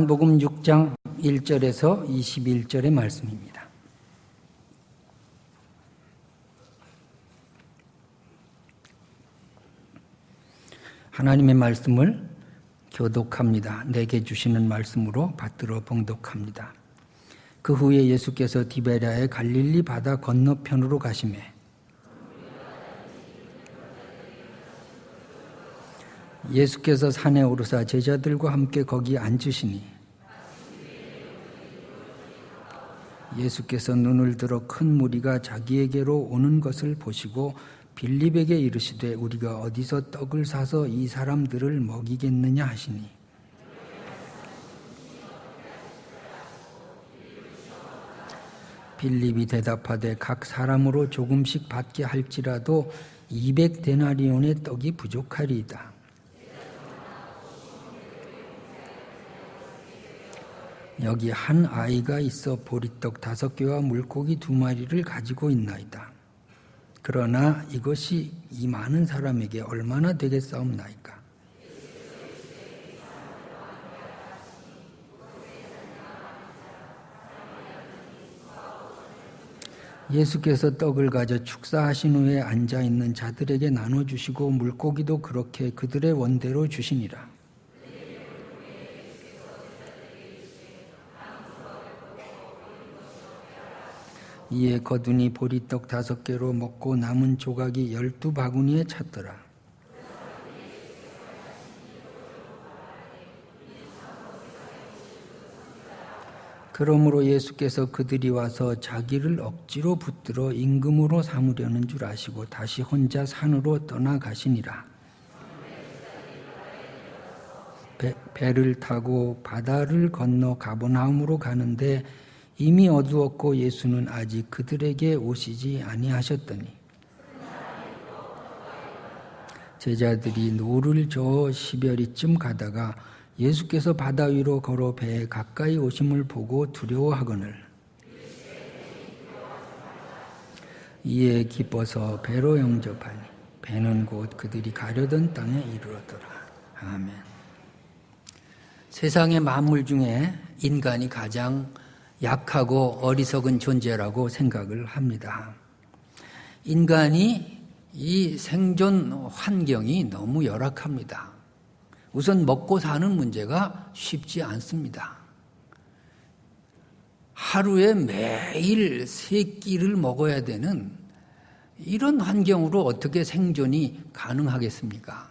요한복음 6장 1절에서 21절의 말씀입니다. 하나님의 말씀을 교독합니다. 내게 주시는 말씀으로 받들어 봉독합니다. 그 후에 예수께서 디베랴의 갈릴리 바다 건너편으로 가시매 예수께서 산에 오르사 제자들과 함께 거기 앉으시니 예수께서 눈을 들어 큰 무리가 자기에게로 오는 것을 보시고 빌립에게 이르시되 우리가 어디서 떡을 사서 이 사람들을 먹이겠느냐 하시니 빌립이 대답하되 각 사람으로 조금씩 받게 할지라도 200데나리온의 떡이 부족하리이다. 여기 한 아이가 있어 보리떡 5개와 물고기 2마리를 가지고 있나이다. 그러나 이것이 이 많은 사람에게 얼마나 되겠사옵나이까? 예수께서 떡을 가져 축사하신 후에 앉아있는 자들에게 나눠주시고 물고기도 그렇게 그들의 원대로 주시니라. 이에 거두니 보리떡 5개로 먹고 남은 조각이 12바구니에 찼더라. 그러므로 예수께서 그들이 와서 자기를 억지로 붙들어 임금으로 삼으려는 줄 아시고 다시 혼자 산으로 떠나가시니라. 배를 타고 바다를 건너 가버나움으로 가는데 이미 어두웠고 예수는 아직 그들에게 오시지 아니하셨더니 제자들이 노를 저어 10여리쯤 가다가 예수께서 바다 위로 걸어 배에 가까이 오심을 보고 두려워하거늘 이에 기뻐서 배로 영접하니 배는 곧 그들이 가려던 땅에 이르렀더라. 아멘. 세상의 만물 중에 인간이 가장 약하고 어리석은 존재라고 생각을 합니다. 인간이 이 생존 환경이 너무 열악합니다. 우선 먹고 사는 문제가 쉽지 않습니다. 하루에 매일 3끼를 먹어야 되는 이런 환경으로 어떻게 생존이 가능하겠습니까?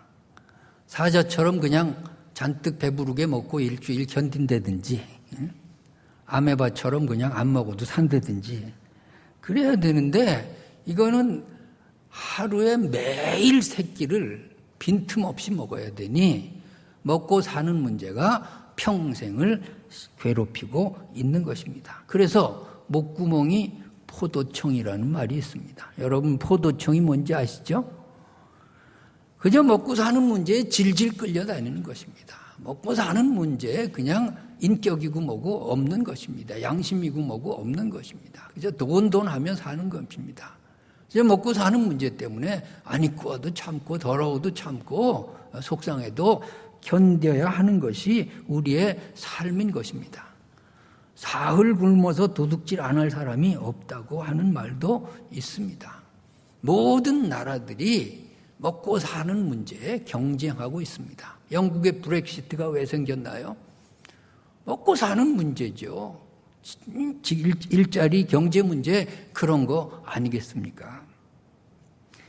사자처럼 그냥 잔뜩 배부르게 먹고 일주일 견딘다든지 아메바처럼 그냥 안 먹어도 산다든지 그래야 되는데 이거는 하루에 매일 3끼를 빈틈없이 먹어야 되니 먹고 사는 문제가 평생을 괴롭히고 있는 것입니다. 그래서 목구멍이 포도청이라는 말이 있습니다. 여러분 포도청이 뭔지 아시죠? 그저 먹고 사는 문제에 질질 끌려다니는 것입니다. 먹고 사는 문제에 그냥 인격이고 뭐고 없는 것입니다. 양심이고 뭐고 없는 것입니다. 그저 돈 하면 사는 것입니다. 이제 먹고 사는 문제 때문에 안 입고 와도 참고 더러워도 참고 속상해도 견뎌야 하는 것이 우리의 삶인 것입니다. 사흘 굶어서 도둑질 안 할 사람이 없다고 하는 말도 있습니다. 모든 나라들이 먹고 사는 문제에 경쟁하고 있습니다. 영국의 브렉시트가 왜 생겼나요? 먹고 사는 문제죠. 일자리 경제 문제 그런 거 아니겠습니까?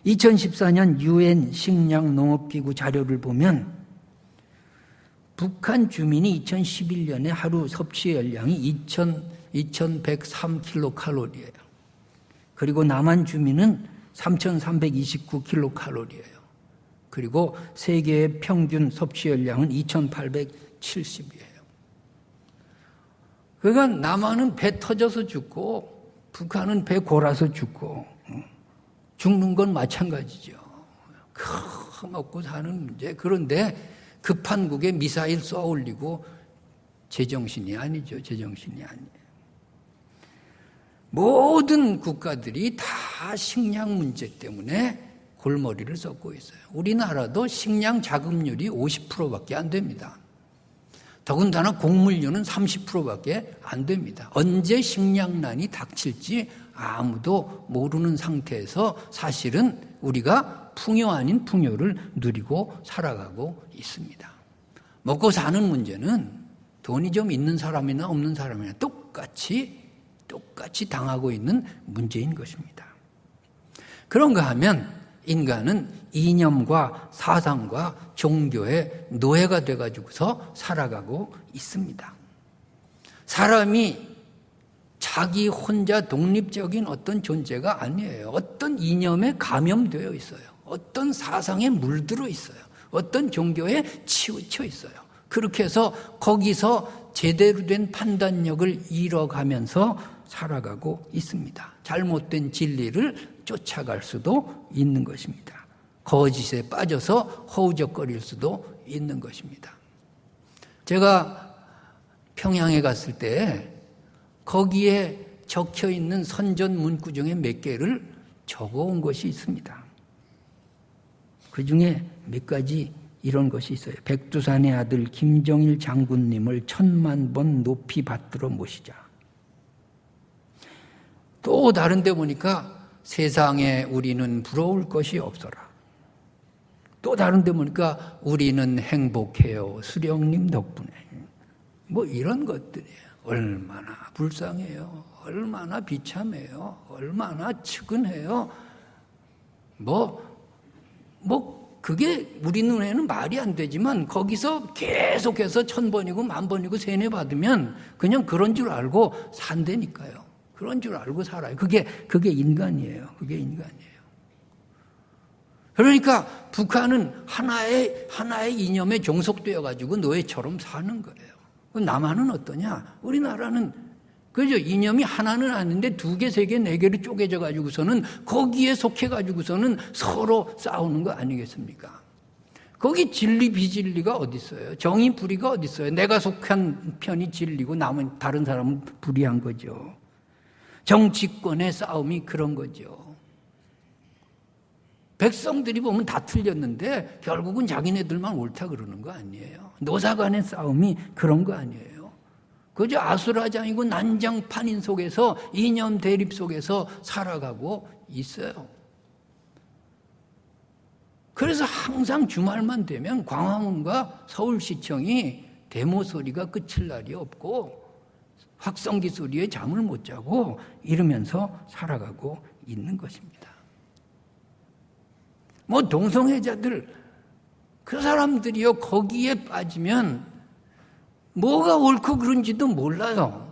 2014년 유엔 식량 농업기구 자료를 보면 북한 주민이 2011년에 하루 섭취 열량이 2103kcal예요. 그리고 남한 주민은 3329kcal예요. 그리고 세계의 평균 섭취 열량은 2870이에요. 그러니까 남한은 배 터져서 죽고 북한은 배 골아서 죽고 죽는 건 마찬가지죠. 먹고 사는 문제. 그런데 급한국에 미사일 쏘아 올리고 제정신이 아니죠. 제정신이 아니에요. 모든 국가들이 다 식량 문제 때문에 골머리를 썩고 있어요. 우리나라도 식량 자급률이 50%밖에 안 됩니다. 더군다나 곡물류는 30%밖에 안 됩니다. 언제 식량난이 닥칠지 아무도 모르는 상태에서 사실은 우리가 풍요 아닌 풍요를 누리고 살아가고 있습니다. 먹고 사는 문제는 돈이 좀 있는 사람이나 없는 사람이나 똑같이 당하고 있는 문제인 것입니다. 그런가 하면 인간은 이념과 사상과 종교의 노예가 돼가지고서 살아가고 있습니다. 사람이 자기 혼자 독립적인 어떤 존재가 아니에요. 어떤 이념에 감염되어 있어요. 어떤 사상에 물들어 있어요. 어떤 종교에 치우쳐 있어요. 그렇게 해서 거기서 제대로 된 판단력을 잃어가면서 살아가고 있습니다. 잘못된 진리를 쫓아갈 수도 있는 것입니다. 거짓에 빠져서 허우적거릴 수도 있는 것입니다. 제가 평양에 갔을 때 거기에 적혀 있는 선전 문구 중에 몇 개를 적어온 것이 있습니다. 그 중에 몇 가지 이런 것이 있어요. 백두산의 아들 김정일 장군님을 1000만 번 높이 받들어 모시자. 또 다른 데 보니까 세상에 우리는 부러울 것이 없어라. 또 다른 데 보니까 우리는 행복해요. 수령님 덕분에. 뭐 이런 것들이에요. 얼마나 불쌍해요. 얼마나 비참해요. 얼마나 측은해요. 그게 우리 눈에는 말이 안 되지만 거기서 계속해서 1000번이고 10,000번이고 세뇌 받으면 그냥 그런 줄 알고 산다니까요. 그런 줄 알고 살아요. 그게 인간이에요. 그게 인간이에요. 그러니까 북한은 하나의 이념에 종속되어 가지고 노예처럼 사는 거예요. 남한은 어떠냐? 우리나라는 그죠? 이념이 하나는 아닌데 2개, 3개, 4개로 쪼개져 가지고서는 거기에 속해 가지고서는 서로 싸우는 거 아니겠습니까? 거기 진리 비진리가 어디 있어요? 정의 불의가 어디 있어요? 내가 속한 편이 진리고 남은 다른 사람은 불의한 거죠. 정치권의 싸움이 그런 거죠. 백성들이 보면 다 틀렸는데 결국은 자기네들만 옳다 그러는 거 아니에요. 노사 간의 싸움이 그런 거 아니에요. 그저 아수라장이고 난장판인 속에서 이념 대립 속에서 살아가고 있어요. 그래서 항상 주말만 되면 광화문과 서울시청이 데모 소리가 끝일 날이 없고 확성기 소리에 잠을 못 자고 이러면서 살아가고 있는 것입니다. 동성애자들 그 사람들이요 거기에 빠지면 뭐가 옳고 그른지도 몰라요.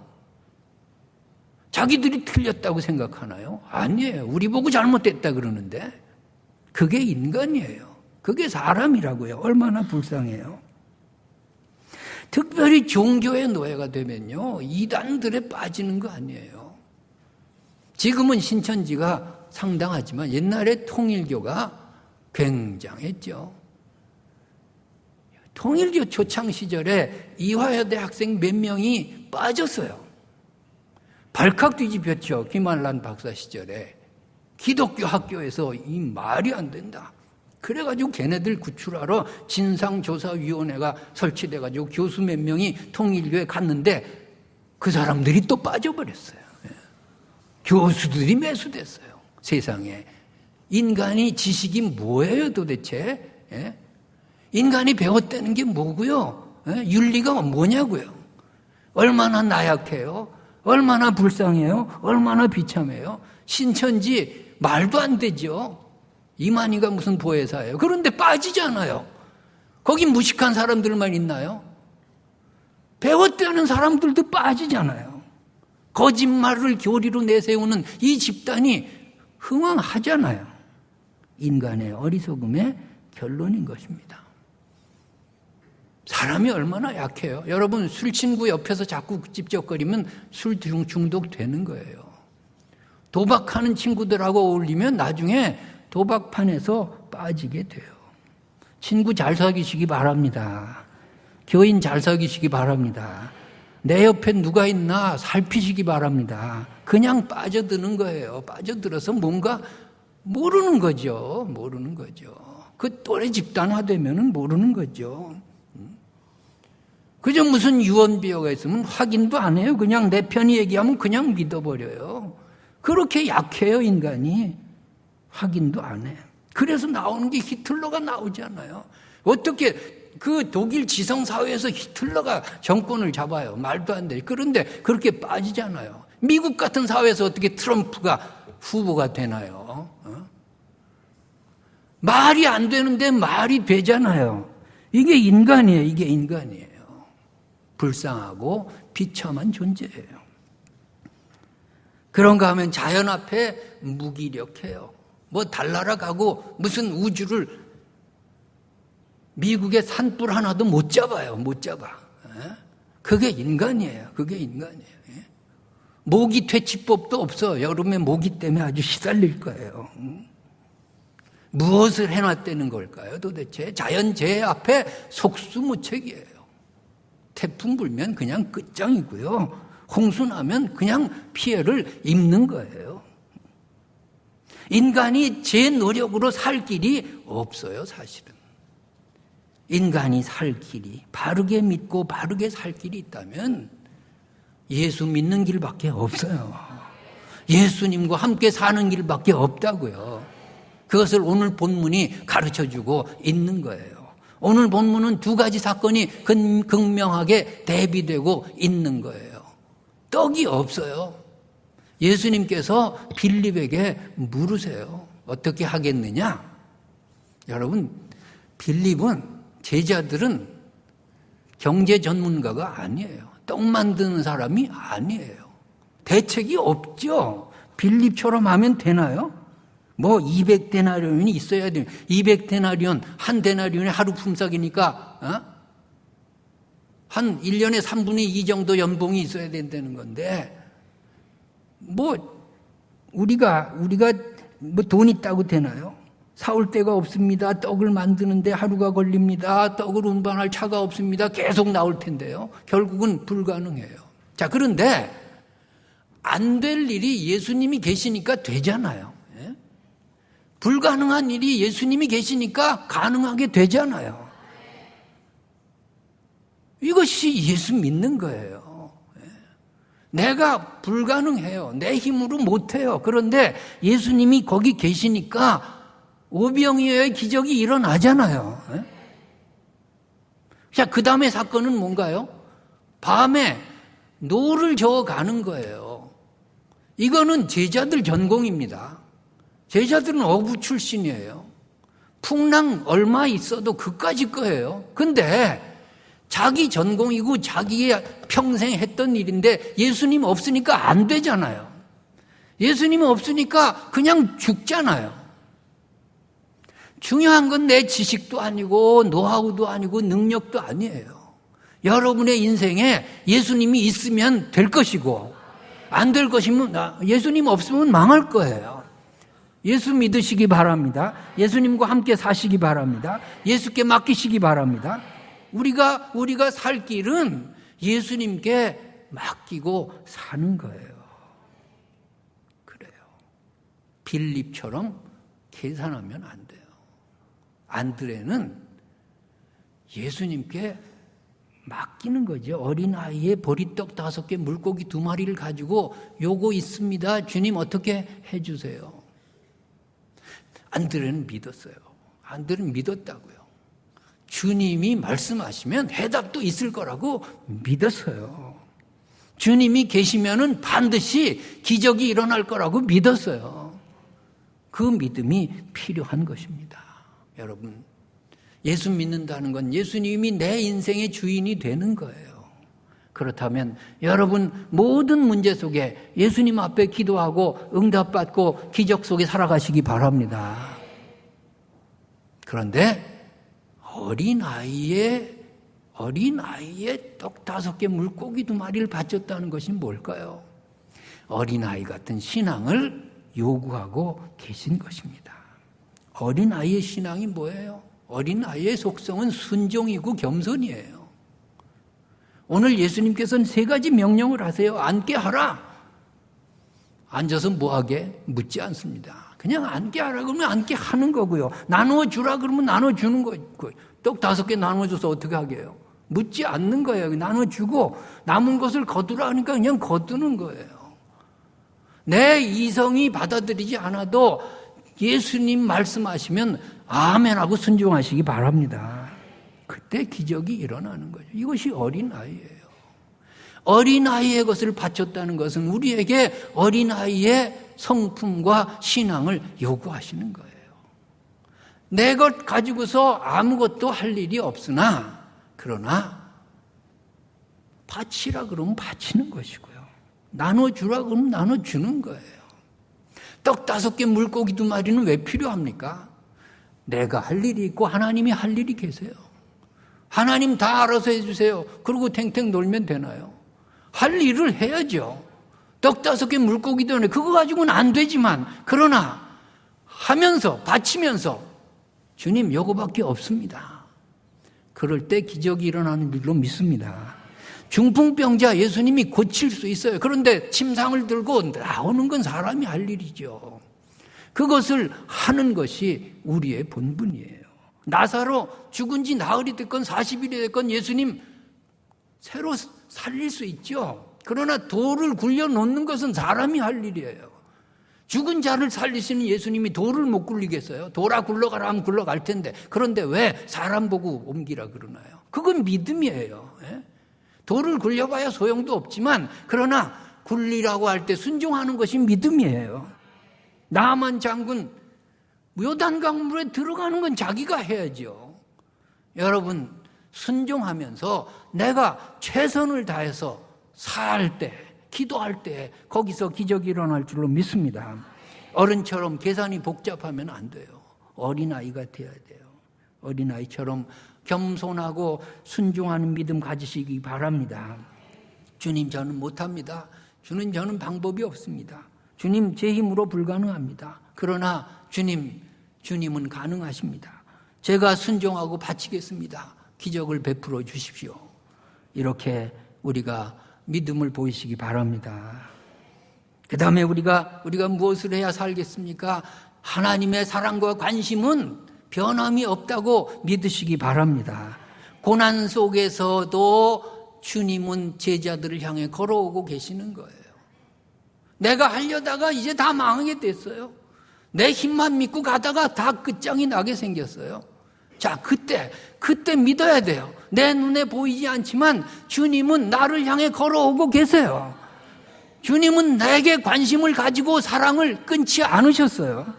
자기들이 틀렸다고 생각하나요? 아니에요. 우리 보고 잘못됐다 그러는데 그게 인간이에요. 그게 사람이라고요. 얼마나 불쌍해요. 특별히 종교의 노예가 되면요 이단들에 빠지는 거 아니에요. 지금은 신천지가 상당하지만 옛날에 통일교가 굉장했죠. 통일교 초창 시절에 이화여대 학생 몇 명이 빠졌어요. 발칵 뒤집혔죠. 김한란 박사 시절에. 기독교 학교에서 이 말이 안 된다. 그래가지고 걔네들 구출하러 진상조사위원회가 설치돼가지고 교수 몇 명이 통일교에 갔는데 그 사람들이 또 빠져버렸어요. 교수들이 매수됐어요. 세상에. 인간이 지식이 뭐예요 도대체? 인간이 배웠다는 게 뭐고요? 윤리가 뭐냐고요? 얼마나 나약해요? 얼마나 불쌍해요? 얼마나 비참해요? 신천지 말도 안 되죠. 이만희가 무슨 보혜사예요? 그런데 빠지잖아요. 거기 무식한 사람들만 있나요? 배웠다는 사람들도 빠지잖아요. 거짓말을 교리로 내세우는 이 집단이 흥왕하잖아요. 인간의 어리석음의 결론인 것입니다. 사람이 얼마나 약해요. 여러분 술 친구 옆에서 자꾸 찝쩍거리면 술 중독되는 거예요. 도박하는 친구들하고 어울리면 나중에 도박판에서 빠지게 돼요. 친구 잘 사귀시기 바랍니다. 교인 잘 사귀시기 바랍니다. 내 옆에 누가 있나 살피시기 바랍니다. 그냥 빠져드는 거예요. 빠져들어서 뭔가 모르는 거죠. 모르는. 그 또래 집단화되면은 모르는 거죠. 그저 무슨 유언비어가 있으면 확인도 안 해요. 그냥 내 편이 얘기하면 그냥 믿어버려요. 그렇게 약해요, 인간이. 확인도 안 해. 그래서 나오는 게 히틀러가 나오잖아요. 어떻게 그 독일 지성사회에서 히틀러가 정권을 잡아요. 말도 안 돼. 그런데 그렇게 빠지잖아요. 미국 같은 사회에서 어떻게 트럼프가 후보가 되나요? 말이 안 되는데 말이 되잖아요. 이게 인간이에요. 이게 인간이에요. 불쌍하고 비참한 존재예요. 그런가 하면 자연 앞에 무기력해요. 뭐 달나라 가고 무슨 우주를 미국의 산불 하나도 못 잡아요. 못 잡아. 그게 인간이에요. 그게 인간이에요. 모기 퇴치법도 없어. 여름에 모기 때문에 아주 시달릴 거예요. 무엇을 해놨다는 걸까요? 도대체 자연재해 앞에 속수무책이에요. 태풍 불면 그냥 끝장이고요. 홍수 나면 그냥 피해를 입는 거예요. 인간이 제 노력으로 살 길이 없어요, 사실은. 인간이 살 길이, 바르게 믿고 바르게 살 길이 있다면 예수 믿는 길밖에 없어요. 예수님과 함께 사는 길밖에 없다고요. 그것을 오늘 본문이 가르쳐주고 있는 거예요. 오늘 본문은 두 가지 사건이 극명하게 대비되고 있는 거예요. 떡이 없어요. 예수님께서 빌립에게 물으세요. 어떻게 하겠느냐? 여러분, 빌립은 제자들은 경제 전문가가 아니에요. 떡 만드는 사람이 아니에요. 대책이 없죠. 빌립처럼 하면 되나요? 뭐 200데나리온이 있어야 돼요. 200데나리온, 한 데나리온이 하루 품삯이니까 한 1년에 3분의 2 정도 연봉이 있어야 된다는 건데 뭐 우리가 뭐 돈 있다고 되나요? 사올 데가 없습니다. 떡을 만드는데 하루가 걸립니다. 떡을 운반할 차가 없습니다. 계속 나올 텐데요. 결국은 불가능해요. 자, 그런데 안 될 일이 예수님이 계시니까 되잖아요. 불가능한 일이 예수님이 계시니까 가능하게 되잖아요. 이것이 예수 믿는 거예요. 내가 불가능해요. 내 힘으로 못해요. 그런데 예수님이 거기 계시니까 오병이어의 기적이 일어나잖아요. 자, 그 다음에 사건은 뭔가요? 밤에 노를 저어 가는 거예요. 이거는 제자들 전공입니다. 제자들은 어부 출신이에요. 풍랑 얼마 있어도 그까짓 거예요. 근데 자기 전공이고 자기의 평생 했던 일인데 예수님 없으니까 안 되잖아요. 예수님 없으니까 그냥 죽잖아요. 중요한 건 내 지식도 아니고 노하우도 아니고 능력도 아니에요. 여러분의 인생에 예수님이 있으면 될 것이고 안 될 것이면 예수님 없으면 망할 거예요. 예수 믿으시기 바랍니다. 예수님과 함께 사시기 바랍니다. 예수께 맡기시기 바랍니다. 우리가 살 길은 예수님께 맡기고 사는 거예요. 그래요. 빌립처럼 계산하면 안 돼요. 안드레는 예수님께 맡기는 거죠. 어린아이의 보리떡 5개, 물고기 2마리를 가지고 요거 있습니다. 주님 어떻게 해주세요. 안드레는 믿었어요. 안드레는 믿었다고요. 주님이 말씀하시면 해답도 있을 거라고 믿었어요. 주님이 계시면은 반드시 기적이 일어날 거라고 믿었어요. 그 믿음이 필요한 것입니다. 여러분, 예수 믿는다는 건 예수님이 내 인생의 주인이 되는 거예요. 그렇다면 여러분 모든 문제 속에 예수님 앞에 기도하고 응답받고 기적 속에 살아가시기 바랍니다. 그런데 어린아이의 떡 5개 물고기 2마리를 바쳤다는 것이 뭘까요? 어린아이 같은 신앙을 요구하고 계신 것입니다. 어린아이의 신앙이 뭐예요? 어린아이의 속성은 순종이고 겸손이에요. 오늘 예수님께서는 3가지 명령을 하세요. 앉게 하라. 앉아서 뭐하게? 묻지 않습니다. 그냥 앉게 하라 그러면 앉게 하는 거고요. 나누어 주라 그러면 나눠 주는 거고요. 떡 5개 나눠줘서 어떻게 하게요? 묻지 않는 거예요. 나눠주고 남은 것을 거두라 하니까 그냥 거두는 거예요. 내 이성이 받아들이지 않아도 예수님 말씀하시면 아멘하고 순종하시기 바랍니다. 그때 기적이 일어나는 거죠. 이것이 어린아이예요. 어린아이의 것을 바쳤다는 것은 우리에게 어린아이의 성품과 신앙을 요구하시는 거예요. 내 것 가지고서 아무것도 할 일이 없으나 그러나 바치라 그러면 바치는 것이고요. 나눠주라 그러면 나눠주는 거예요. 떡 5개 물고기 2마리는 왜 필요합니까? 내가 할 일이 있고 하나님이 할 일이 계세요. 하나님 다 알아서 해주세요. 그러고 탱탱 놀면 되나요? 할 일을 해야죠. 떡 5개 물고기 2마리 그거 가지고는 안 되지만 그러나 하면서 바치면서 주님 요거밖에 없습니다. 그럴 때 기적이 일어나는 줄로 믿습니다. 중풍병자 예수님이 고칠 수 있어요. 그런데 침상을 들고 나오는 건 사람이 할 일이죠. 그것을 하는 것이 우리의 본분이에요. 나사로 죽은 지 나흘이 됐건 40일이 됐건 예수님 새로 살릴 수 있죠. 그러나 돌을 굴려놓는 것은 사람이 할 일이에요. 죽은 자를 살리시는 예수님이 돌을 못 굴리겠어요? 돌아 굴러가라 하면 굴러갈 텐데 그런데 왜 사람 보고 옮기라 그러나요? 그건 믿음이에요. 돌을 굴려봐야 소용도 없지만 그러나 굴리라고 할 때 순종하는 것이 믿음이에요. 나만 장군 요단강물에 들어가는 건 자기가 해야죠. 여러분 순종하면서 내가 최선을 다해서 살 때 기도할 때 거기서 기적이 일어날 줄로 믿습니다. 어른처럼 계산이 복잡하면 안 돼요. 어린아이가 돼야 돼요. 어린아이처럼 겸손하고 순종하는 믿음 가지시기 바랍니다. 주님 저는 못합니다. 저는 방법이 없습니다. 주님 제 힘으로 불가능합니다. 그러나 주님은 가능하십니다. 제가 순종하고 바치겠습니다. 기적을 베풀어 주십시오. 이렇게 우리가 믿음을 보이시기 바랍니다. 그 다음에 우리가 무엇을 해야 살겠습니까? 하나님의 사랑과 관심은 변함이 없다고 믿으시기 바랍니다. 고난 속에서도 주님은 제자들을 향해 걸어오고 계시는 거예요. 내가 하려다가 이제 다 망하게 됐어요. 내 힘만 믿고 가다가 다 끝장이 나게 생겼어요. 자, 그때 믿어야 돼요. 내 눈에 보이지 않지만 주님은 나를 향해 걸어오고 계세요. 주님은 나에게 관심을 가지고 사랑을 끊지 않으셨어요.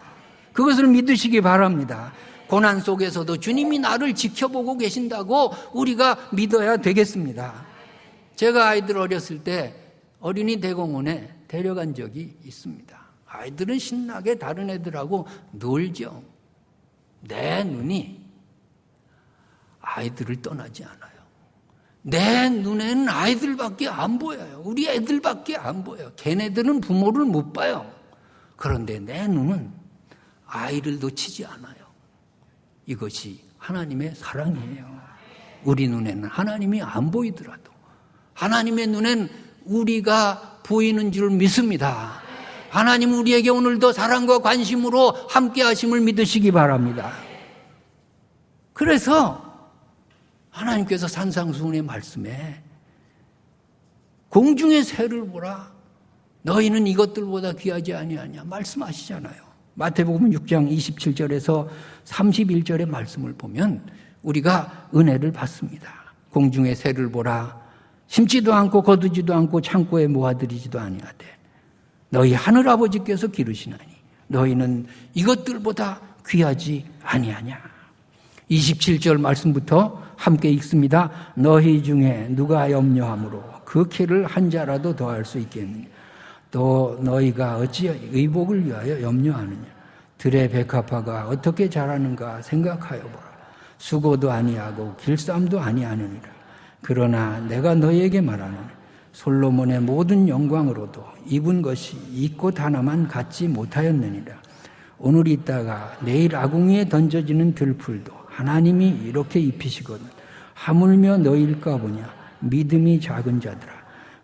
그것을 믿으시기 바랍니다. 고난 속에서도 주님이 나를 지켜보고 계신다고 우리가 믿어야 되겠습니다. 제가 아이들 어렸을 때 어린이 대공원에 데려간 적이 있습니다. 아이들은 신나게 다른 애들하고 놀죠. 내 눈이 아이들을 떠나지 않아요. 내 눈에는 아이들밖에 안 보여요. 우리 애들밖에 안 보여요. 걔네들은 부모를 못 봐요. 그런데 내 눈은 아이를 놓치지 않아요. 이것이 하나님의 사랑이에요. 우리 눈에는 하나님이 안 보이더라도 하나님의 눈엔 우리가 보이는 줄 믿습니다. 하나님 우리에게 오늘도 사랑과 관심으로 함께 하심을 믿으시기 바랍니다. 그래서 하나님께서 산상수훈의 말씀에 공중의 새를 보라 너희는 이것들보다 귀하지 아니하냐 말씀하시잖아요. 마태복음 6장 27절에서 31절의 말씀을 보면 우리가 은혜를 받습니다. 공중의 새를 보라 심지도 않고 거두지도 않고 창고에 모아들이지도 아니하되 너희 하늘아버지께서 기르시나니 너희는 이것들보다 귀하지 아니하냐. 27절 말씀부터 함께 읽습니다. 너희 중에 누가 염려함으로 그 키를 한 자라도 더할 수 있겠느냐. 또 너희가 어찌 의복을 위하여 염려하느냐. 들의 백합화가 어떻게 자라는가 생각하여 보라. 수고도 아니하고 길쌈도 아니하느니라. 그러나 내가 너희에게 말하노니 솔로몬의 모든 영광으로도 입은 것이 이 꽃 하나만 갖지 못하였느니라. 오늘 있다가 내일 아궁이에 던져지는 들풀도 하나님이 이렇게 입히시거든 하물며 너희일까 보냐. 믿음이 작은 자들아.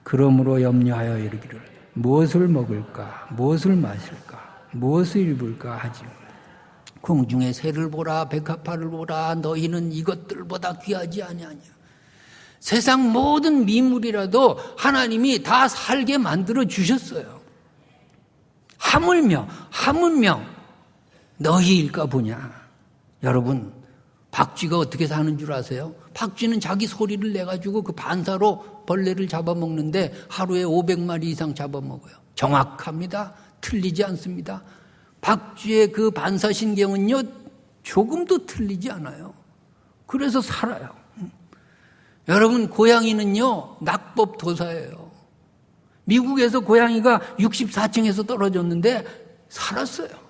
그러므로 염려하여 이르기를 무엇을 먹을까 무엇을 마실까 무엇을 입을까 하지. 공중의 새를 보라 백합화를 보라 너희는 이것들보다 귀하지 아니하냐. 세상 모든 미물이라도 하나님이 다 살게 만들어 주셨어요. 하물며 너희일까 보냐. 여러분, 박쥐가 어떻게 사는 줄 아세요? 박쥐는 자기 소리를 내가지고 그 반사로 벌레를 잡아먹는데 하루에 500마리 이상 잡아먹어요. 정확합니다. 틀리지 않습니다. 박쥐의 그 반사신경은요, 조금도 틀리지 않아요. 그래서 살아요. 여러분, 고양이는요, 낙법 도사예요. 미국에서 고양이가 64층에서 떨어졌는데 살았어요.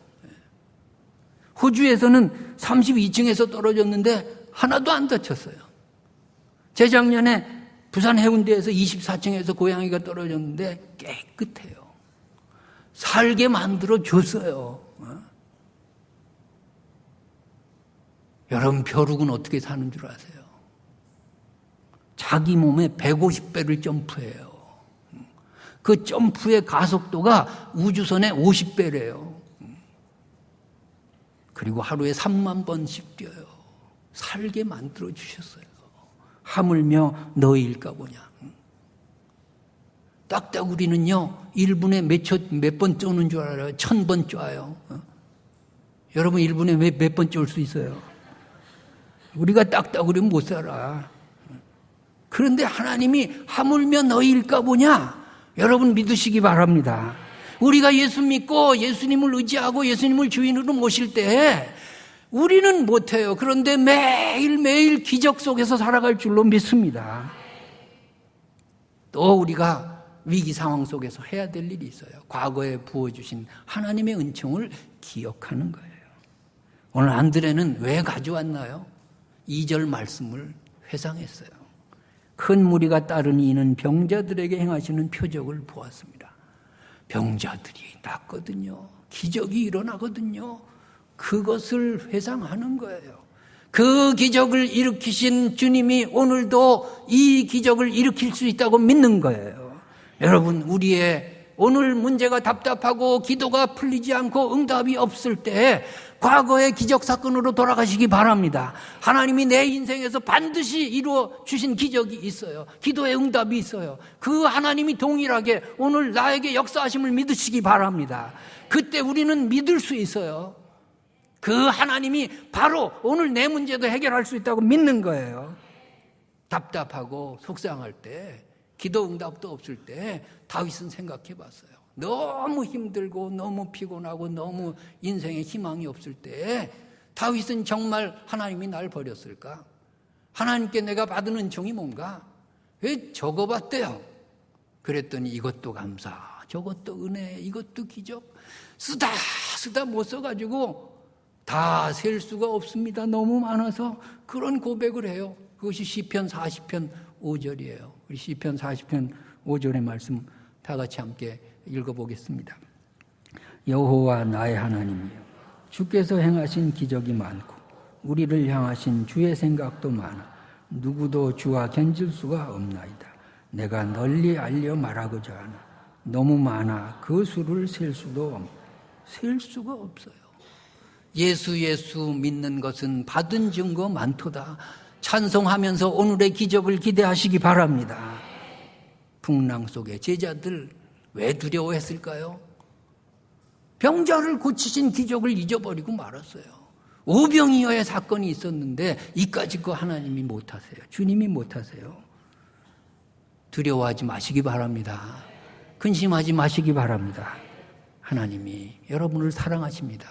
호주에서는 32층에서 떨어졌는데 하나도 안 다쳤어요. 재작년에 부산 해운대에서 24층에서 고양이가 떨어졌는데 깨끗해요. 살게 만들어 줬어요. 여러분, 벼룩은 어떻게 사는 줄 아세요? 자기 몸에 150배를 점프해요. 그 점프의 가속도가 우주선의 50배래요. 그리고 하루에 3만 번씩 뛰어요. 살게 만들어 주셨어요. 하물며 너희일까 보냐. 딱따구리는요, 1분에 몇 번 쪼는 줄 알아요? 1000번 쪼아요. 여러분, 1분에 몇 번 쫄 수 있어요? 우리가 딱따구리는 못 살아. 그런데 하나님이 하물며 너희일까 보냐? 여러분, 믿으시기 바랍니다. 우리가 예수 믿고 예수님을 의지하고 예수님을 주인으로 모실 때 우리는 못해요. 그런데 매일매일 기적 속에서 살아갈 줄로 믿습니다. 또 우리가 위기 상황 속에서 해야 될 일이 있어요. 과거에 부어주신 하나님의 은총을 기억하는 거예요. 오늘 안드레는 왜 가져왔나요? 2절 말씀을 회상했어요. 큰 무리가 따르니 이는 병자들에게 행하시는 표적을 보았습니다. 병자들이 낫거든요. 기적이 일어나거든요. 그것을 회상하는 거예요. 그 기적을 일으키신 주님이 오늘도 이 기적을 일으킬 수 있다고 믿는 거예요. 여러분, 우리의 오늘 문제가 답답하고 기도가 풀리지 않고 응답이 없을 때 과거의 기적 사건으로 돌아가시기 바랍니다. 하나님이 내 인생에서 반드시 이루어 주신 기적이 있어요. 기도의 응답이 있어요. 그 하나님이 동일하게 오늘 나에게 역사하심을 믿으시기 바랍니다. 그때 우리는 믿을 수 있어요. 그 하나님이 바로 오늘 내 문제도 해결할 수 있다고 믿는 거예요. 답답하고 속상할 때, 기도 응답도 없을 때 다윗은 생각해 봤어요. 너무 힘들고 너무 피곤하고 너무 인생에 희망이 없을 때 다윗은 정말 하나님이 날 버렸을까? 하나님께 내가 받은 은총이 뭔가? 왜 적어봤대요? 그랬더니 이것도 감사, 저것도 은혜, 이것도 기적, 쓰다 못 써가지고 다 셀 수가 없습니다. 너무 많아서 그런 고백을 해요. 그것이 시편 40편 5절이에요. 우리 시편 40편 5절의 말씀 다 같이 함께 읽어보겠습니다. 여호와 나의 하나님이여, 주께서 행하신 기적이 많고 우리를 향하신 주의 생각도 많아 누구도 주와 견질 수가 없나이다. 내가 널리 알려 말하고자 하나 너무 많아 그 수를 셀 수가 없어요. 예수 믿는 것은 받은 증거 많도다. 찬송하면서 오늘의 기적을 기대하시기 바랍니다. 풍랑 속에 제자들 왜 두려워했을까요? 병자를 고치신 기적을 잊어버리고 말았어요. 오병이어의 사건이 있었는데 이까짓 거 하나님이 못하세요. 주님이 못하세요. 두려워하지 마시기 바랍니다. 근심하지 마시기 바랍니다. 하나님이 여러분을 사랑하십니다.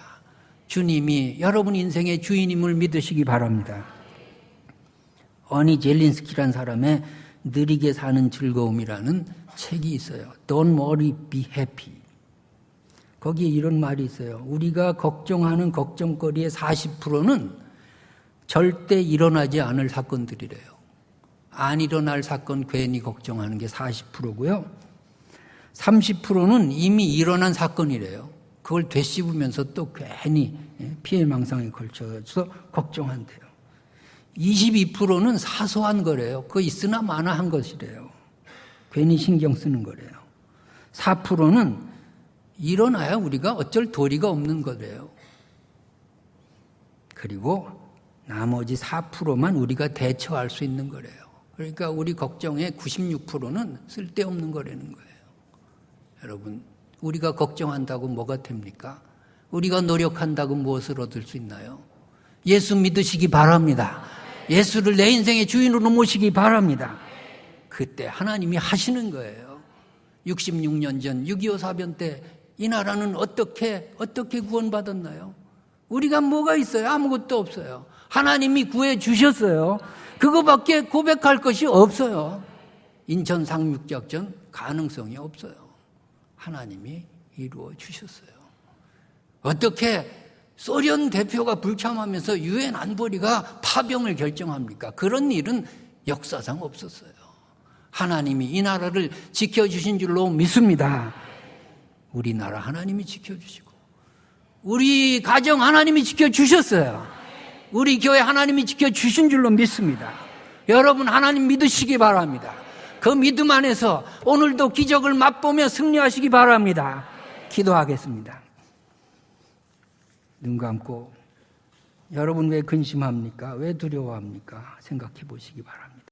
주님이 여러분 인생의 주인임을 믿으시기 바랍니다. 어니 젤린스키라는 사람의 느리게 사는 즐거움이라는 책이 있어요. Don't worry, be happy. 거기에 이런 말이 있어요. 우리가 걱정하는 걱정거리의 40%는 절대 일어나지 않을 사건들이래요. 안 일어날 사건 괜히 걱정하는 게 40%고요. 30%는 이미 일어난 사건이래요. 그걸 되씹으면서 또 괜히 피해망상에 걸쳐서 걱정한대요. 22%는 사소한 거래요. 그거 있으나 마나 한 것이래요. 괜히 신경 쓰는 거래요. 4%는 일어나야 우리가 어쩔 도리가 없는 거래요. 그리고 나머지 4%만 우리가 대처할 수 있는 거래요. 그러니까 우리 걱정의 96%는 쓸데없는 거라는 거예요. 여러분, 우리가 걱정한다고 뭐가 됩니까? 우리가 노력한다고 무엇을 얻을 수 있나요? 예수 믿으시기 바랍니다. 예수를 내 인생의 주인으로 모시기 바랍니다. 그때 하나님이 하시는 거예요. 66년 전 6.25 사변 때 이 나라는 어떻게 구원받았나요? 우리가 뭐가 있어요? 아무것도 없어요. 하나님이 구해 주셨어요. 그거밖에 고백할 것이 없어요. 인천 상륙작전 가능성이 없어요. 하나님이 이루어 주셨어요. 어떻게 소련 대표가 불참하면서 유엔 안보리가 파병을 결정합니까? 그런 일은 역사상 없었어요. 하나님이 이 나라를 지켜주신 줄로 믿습니다. 우리나라 하나님이 지켜주시고, 우리 가정 하나님이 지켜주셨어요. 우리 교회 하나님이 지켜주신 줄로 믿습니다. 여러분 하나님 믿으시기 바랍니다. 그 믿음 안에서 오늘도 기적을 맛보며 승리하시기 바랍니다. 기도하겠습니다. 눈 감고 여러분 왜 근심합니까? 왜 두려워합니까? 생각해 보시기 바랍니다.